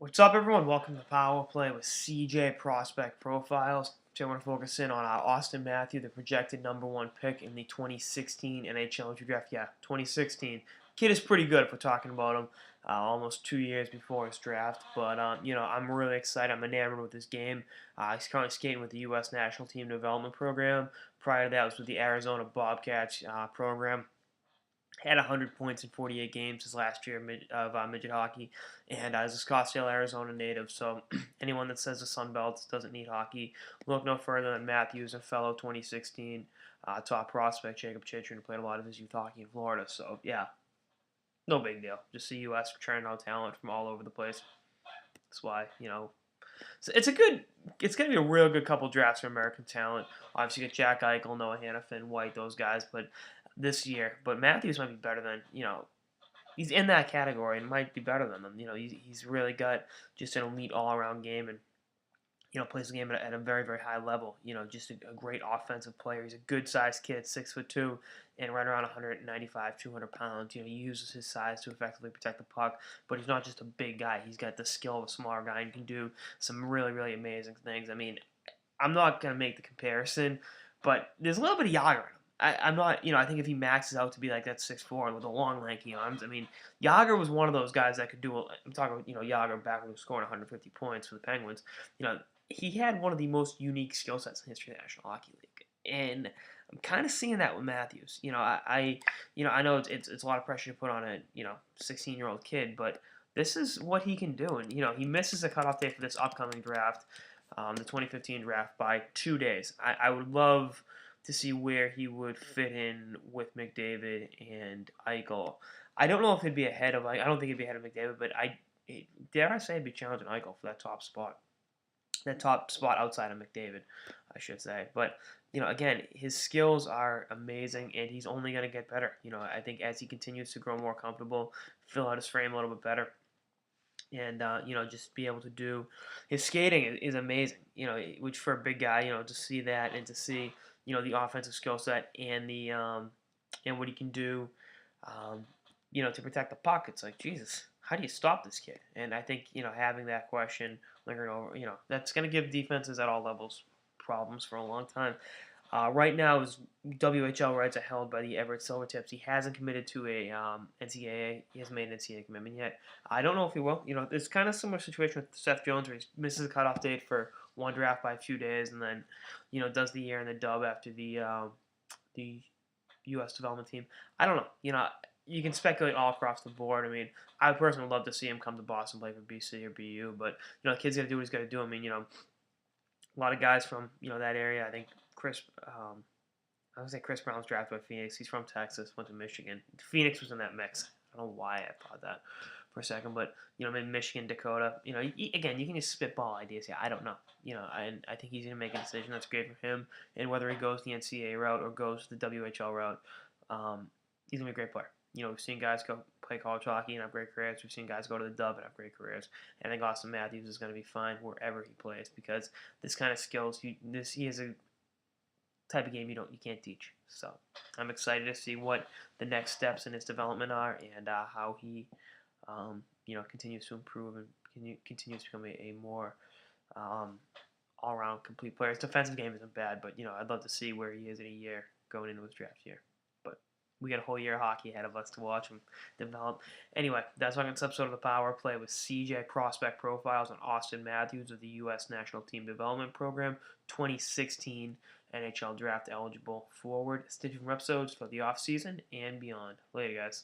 What's up, everyone? Welcome to Power Play with CJ Prospect Profiles. Today, I want to focus in on Auston Matthews, the projected #1 pick in the 2016 NHL draft. Yeah, 2016. Kid is pretty good if we're talking about him. Almost 2 years before his draft, but I'm really excited. I'm enamored with his game. He's currently skating with the U.S. National Team Development Program. Prior to that, was with the Arizona Bobcats program. Had 100 points in 48 games his last year of midget hockey, and is a Scottsdale, Arizona native. So anyone that says the Sun Belt doesn't need hockey, look no further than Matthews, a fellow 2016 top prospect, Jacob Chitrin, who played a lot of his youth hockey in Florida. So yeah, no big deal. Just the U.S. churning out talent from all over the place. That's why it's it's gonna be a real good couple drafts for American talent. Obviously, you got Jack Eichel, Noah Hannafin, White, those guys, but this year, but Matthews might be better than he's in that category and might be better than them. He's really got just an elite all around game and plays the game at a very very high level. Just a great offensive player. He's a good sized kid, 6'2", and right around 195, 200 pounds. He uses his size to effectively protect the puck, but he's not just a big guy. He's got the skill of a smaller guy and can do some really really amazing things. I mean, I'm not gonna make the comparison, but there's a little bit of Yager in him. I'm not, I think if he maxes out to be like that 6'4" with the long, lanky arms, I mean, Yager was one of those guys that could do. I'm talking about, Yager back when he was scoring 150 points for the Penguins. He had one of the most unique skill sets in the history of the National Hockey League, and I'm kind of seeing that with Matthews. I know it's a lot of pressure to put on a 16-year-old kid, but this is what he can do, and he misses the cutoff date for this upcoming draft, the 2015 draft, by 2 days. I would love to see where he would fit in with McDavid and Eichel. I don't know if he'd be ahead of. I don't think he'd be ahead of McDavid, but dare I say he'd be challenging Eichel for that top spot. That top spot outside of McDavid, I should say. But again, his skills are amazing, and he's only going to get better. I think as he continues to grow more comfortable, fill out his frame a little bit better, and just be able to do his skating is amazing. Which for a big guy, to see that and to see the offensive skill set and the and what he can do, to protect the puck. It's like, Jesus, how do you stop this kid? And I think having that question lingering over, that's going to give defenses at all levels problems for a long time. Right now, his WHL rights are held by the Everett Silvertips. He hasn't committed to a NCAA. He hasn't made an NCAA commitment yet. I don't know if he will. It's kind of similar situation with Seth Jones, where he misses the cutoff date for one draft by a few days, and then does the year in the dub after the U.S. development team. I don't know. You can speculate all across the board. I mean, I personally would love to see him come to Boston, play for BC or BU, but the kid's got to do what he's got to do. I mean, a lot of guys from that area. I think I would say Chris Brown's drafted by Phoenix. He's from Texas, went to Michigan. Phoenix was in that mix. I don't know why I thought that for a second, but maybe Michigan, Dakota. Again, you can just spitball ideas. Yeah, I don't know. I think he's gonna make a decision that's great for him, and whether he goes the NCAA route or goes the WHL route, he's gonna be a great player. We've seen guys go play college hockey and have great careers. We've seen guys go to the Dub and have great careers. And I think Auston Matthews is going to be fine wherever he plays because this kind of skills, he is a type of game you can't teach. So I'm excited to see what the next steps in his development are and how he continues to improve and continues to become a more all-around complete player. His defensive game isn't bad, but I'd love to see where he is in a year going into his draft year. But we got a whole year of hockey ahead of us to watch him develop. Anyway, that's why this episode of the Power Play with CJ Prospect Profiles on Auston Matthews of the U.S. National Team Development Program, 2016 NHL Draft eligible forward. Stay tuned for episodes for the off season and beyond. Later, guys.